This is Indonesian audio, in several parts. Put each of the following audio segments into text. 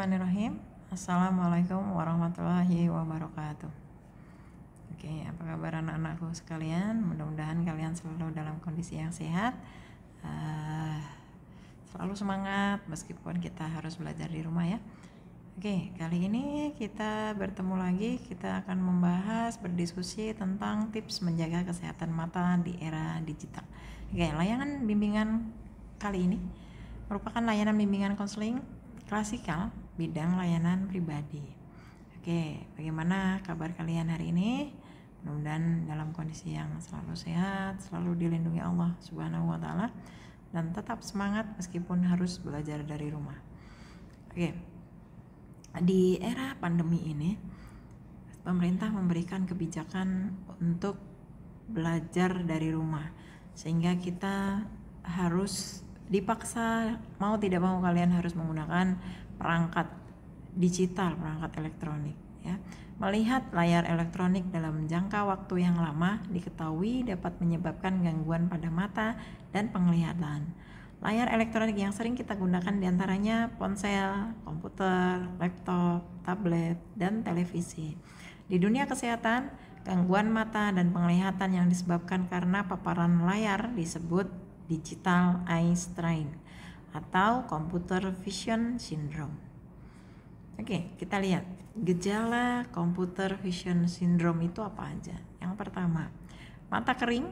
Bismillahirrahmanirrahim. Assalamualaikum warahmatullahi wabarakatuh. Oke, apa kabar anak-anakku sekalian? Mudah-mudahan kalian selalu dalam kondisi yang sehat, selalu semangat meskipun kita harus belajar di rumah ya. Oke, kali ini kita bertemu lagi. Kita akan berdiskusi tentang tips menjaga kesehatan mata di era digital. Oke, layanan bimbingan kali ini merupakan layanan bimbingan konseling klasikal bidang layanan pribadi. Oke, bagaimana kabar kalian hari ini? Mudah-mudahan dalam kondisi yang selalu sehat, selalu dilindungi Allah Subhanahu wa taala, dan tetap semangat meskipun harus belajar dari rumah. Oke. Di era pandemi ini, pemerintah memberikan kebijakan untuk belajar dari rumah, sehingga kita harus dipaksa mau tidak mau kalian harus menggunakan perangkat digital, perangkat elektronik ya. Melihat layar elektronik dalam jangka waktu yang lama diketahui dapat menyebabkan gangguan pada mata dan penglihatan. Layar elektronik yang sering kita gunakan diantaranya ponsel, komputer, laptop, tablet, dan televisi. Di dunia kesehatan, gangguan mata dan penglihatan yang disebabkan karena paparan layar disebut digital eye strain atau computer vision syndrome. Oke, kita lihat gejala computer vision syndrome itu apa aja. Yang pertama, mata kering,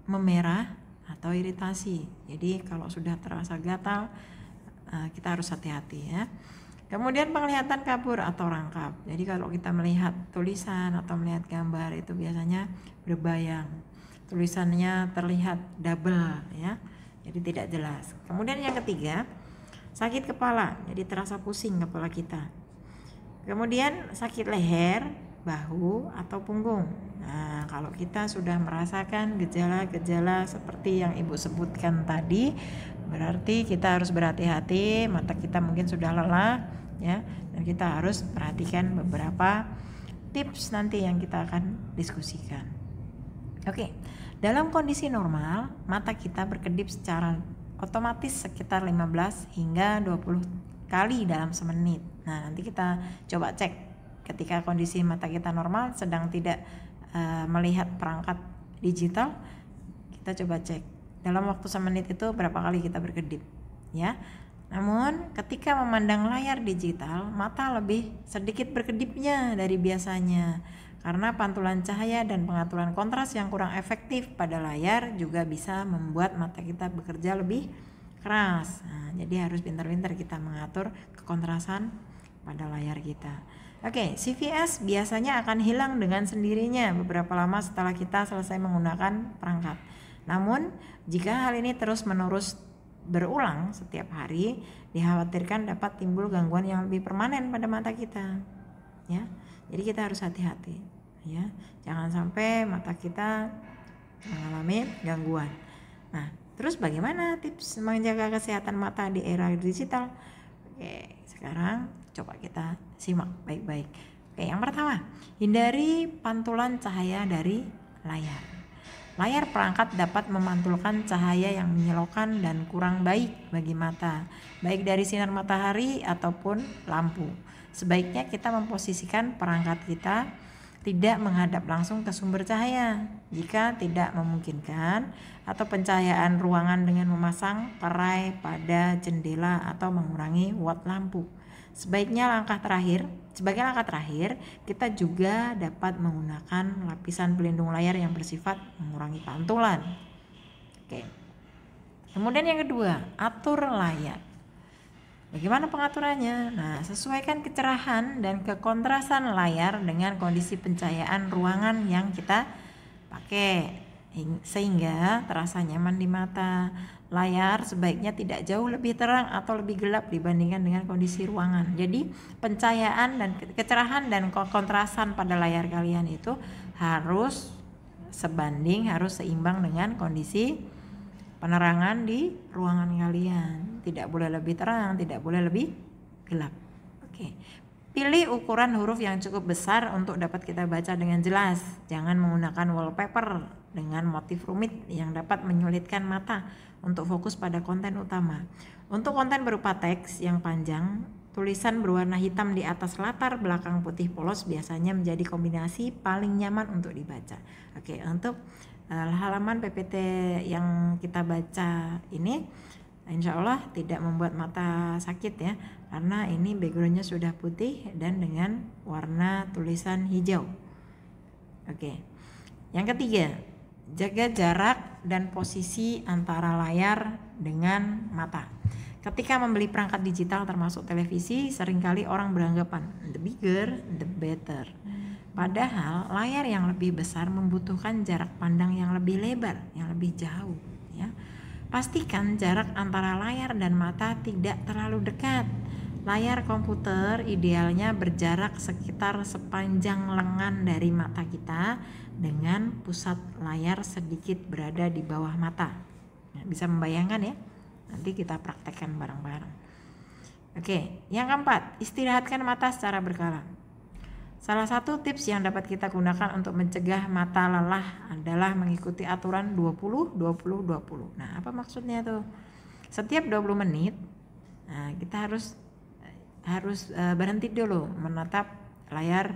memerah atau iritasi. Jadi kalau sudah terasa gatal, kita harus hati-hati ya. Kemudian penglihatan kabur atau rangkap. Jadi kalau kita melihat tulisan atau melihat gambar itu biasanya berbayang. Tulisannya terlihat double ya, jadi tidak jelas. Kemudian yang ketiga, sakit kepala, jadi terasa pusing kepala kita. Kemudian sakit leher, bahu atau punggung. Nah, kalau kita sudah merasakan gejala-gejala seperti yang Ibu sebutkan tadi, berarti kita harus berhati-hati, mata kita mungkin sudah lelah ya, dan kita harus perhatikan beberapa tips nanti yang kita akan diskusikan. Oke, dalam kondisi normal, mata kita berkedip secara otomatis sekitar 15 hingga 20 kali dalam semenit. Nah, nanti kita coba cek ketika kondisi mata kita normal sedang tidak melihat perangkat digital, kita coba cek dalam waktu semenit itu berapa kali kita berkedip ya. Namun ketika memandang layar digital, mata lebih sedikit berkedipnya dari biasanya. Karena pantulan cahaya dan pengaturan kontras yang kurang efektif pada layar juga bisa membuat mata kita bekerja lebih keras. Nah, jadi harus pintar-pintar kita mengatur kekontrasan pada layar kita. Oke, CVS biasanya akan hilang dengan sendirinya beberapa lama setelah kita selesai menggunakan perangkat. Namun, jika hal ini terus-menerus berulang setiap hari, dikhawatirkan dapat timbul gangguan yang lebih permanen pada mata kita. Ya, jadi kita harus hati-hati. Ya, jangan sampai mata kita mengalami gangguan. Nah, terus bagaimana tips menjaga kesehatan mata di era digital? Oke, sekarang coba kita simak baik-baik. Oke, yang pertama, hindari pantulan cahaya dari layar. Layar perangkat dapat memantulkan cahaya yang menyilaukan dan kurang baik bagi mata, baik dari sinar matahari ataupun lampu. Sebaiknya kita memposisikan perangkat kita tidak menghadap langsung ke sumber cahaya jika tidak memungkinkan, atau pencahayaan ruangan dengan memasang perai pada jendela atau mengurangi watt lampu. Sebagai langkah terakhir, kita juga dapat menggunakan lapisan pelindung layar yang bersifat mengurangi pantulan. Oke. Kemudian yang kedua, atur layar. Bagaimana pengaturannya? Nah, sesuaikan kecerahan dan kekontrasan layar dengan kondisi pencahayaan ruangan yang kita pakai sehingga terasa nyaman di mata. Layar sebaiknya tidak jauh lebih terang atau lebih gelap dibandingkan dengan kondisi ruangan. Jadi, pencahayaan dan kecerahan dan kontrasan pada layar kalian itu harus seimbang dengan kondisi penerangan di ruangan kalian. Tidak boleh lebih terang, tidak boleh lebih gelap. Oke. Pilih ukuran huruf yang cukup besar untuk dapat kita baca dengan jelas. Jangan menggunakan wallpaper dengan motif rumit yang dapat menyulitkan mata untuk fokus pada konten utama. Untuk konten berupa teks yang panjang, tulisan berwarna hitam di atas latar belakang putih polos biasanya menjadi kombinasi paling nyaman untuk dibaca. Oke, untuk halaman PPT yang kita baca ini insya Allah tidak membuat mata sakit ya, karena ini backgroundnya sudah putih dan dengan warna tulisan hijau. Oke, yang ketiga, jaga jarak dan posisi antara layar dengan mata. Ketika membeli perangkat digital termasuk televisi, seringkali orang beranggapan the bigger the better. Padahal layar yang lebih besar membutuhkan jarak pandang yang lebih lebar, yang lebih jauh ya. Pastikan jarak antara layar dan mata tidak terlalu dekat. Layar komputer idealnya berjarak sekitar sepanjang lengan dari mata kita dengan pusat layar sedikit berada di bawah mata. Nah, bisa membayangkan ya? Nanti kita praktekkan bareng-bareng. Oke, yang keempat, istirahatkan mata secara berkala. Salah satu tips yang dapat kita gunakan untuk mencegah mata lelah adalah mengikuti aturan 20-20-20. Nah, apa maksudnya tuh? Setiap 20 menit, nah, kita harus berhenti dulu menatap layar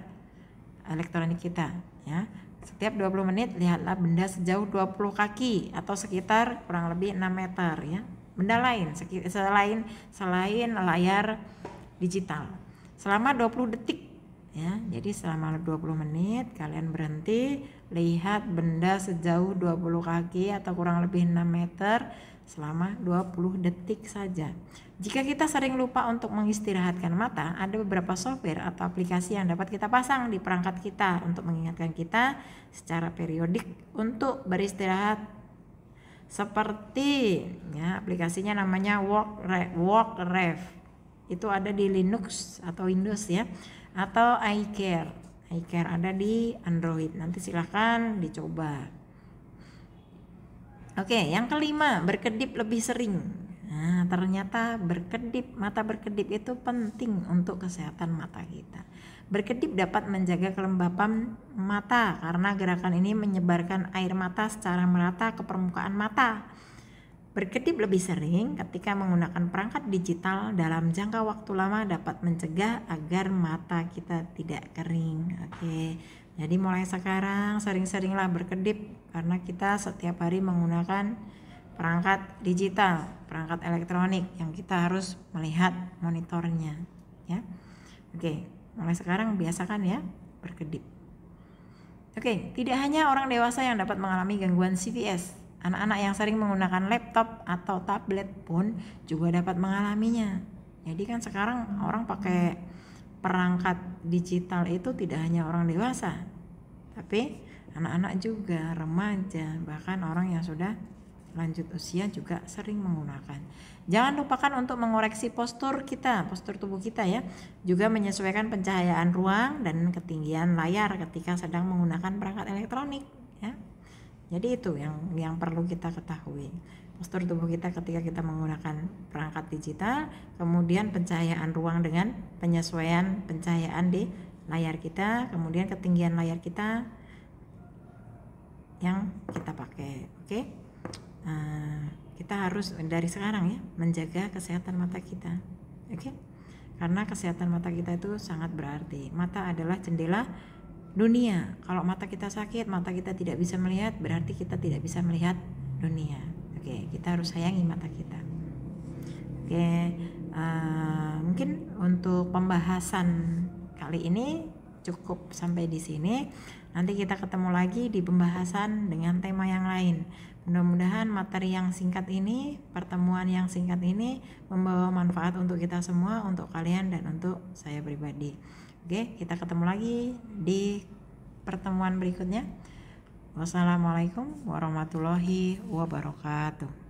elektronik kita ya. Setiap 20 menit lihatlah benda sejauh 20 kaki atau sekitar kurang lebih 6 meter ya. Benda lain selain layar digital selama 20 detik ya. Jadi selama 20 menit kalian berhenti, lihat benda sejauh 20 kaki atau kurang lebih 6 meter selama 20 detik saja. Jika kita sering lupa untuk mengistirahatkan mata, ada beberapa software atau aplikasi yang dapat kita pasang di perangkat kita untuk mengingatkan kita secara periodik untuk beristirahat. Seperti ya, aplikasinya namanya Walkref. Itu ada di Linux atau Windows ya, atau iCare ada di Android. Nanti silahkan dicoba. Oke, yang kelima, berkedip lebih sering. Nah, ternyata mata berkedip itu penting untuk kesehatan mata kita. Berkedip dapat menjaga kelembapan mata karena gerakan ini menyebarkan air mata secara merata ke permukaan mata. Berkedip lebih sering ketika menggunakan perangkat digital dalam jangka waktu lama dapat mencegah agar mata kita tidak kering. Oke, jadi mulai sekarang sering-seringlah berkedip karena kita setiap hari menggunakan perangkat digital, perangkat elektronik yang kita harus melihat monitornya ya. Oke, mulai sekarang biasakan ya berkedip. Oke, tidak hanya orang dewasa yang dapat mengalami gangguan CVS. Anak-anak yang sering menggunakan laptop atau tablet pun juga dapat mengalaminya. Jadi kan sekarang orang pakai perangkat digital itu tidak hanya orang dewasa, tapi anak-anak juga, remaja, bahkan orang yang sudah lanjut usia juga sering menggunakan. Jangan lupakan untuk mengoreksi postur tubuh kita ya. Juga menyesuaikan pencahayaan ruang dan ketinggian layar ketika sedang menggunakan perangkat elektronik ya. Jadi itu yang perlu kita ketahui. Postur tubuh kita ketika kita menggunakan perangkat digital, kemudian pencahayaan ruang dengan penyesuaian pencahayaan di layar kita, kemudian ketinggian layar kita yang kita pakai. Oke. Kita harus dari sekarang ya menjaga kesehatan mata kita. Oke. Karena kesehatan mata kita itu sangat berarti. Mata adalah jendela dunia. Kalau mata kita sakit, mata kita tidak bisa melihat, berarti kita tidak bisa melihat dunia. Oke, kita harus sayangi mata kita. Oke, mungkin untuk pembahasan kali ini cukup sampai di sini. Nanti kita ketemu lagi di pembahasan dengan tema yang lain. Mudah-mudahan materi yang singkat ini, pertemuan yang singkat ini membawa manfaat untuk kita semua, untuk kalian dan untuk saya pribadi. Oke, kita ketemu lagi di pertemuan berikutnya. Wassalamualaikum warahmatullahi wabarakatuh.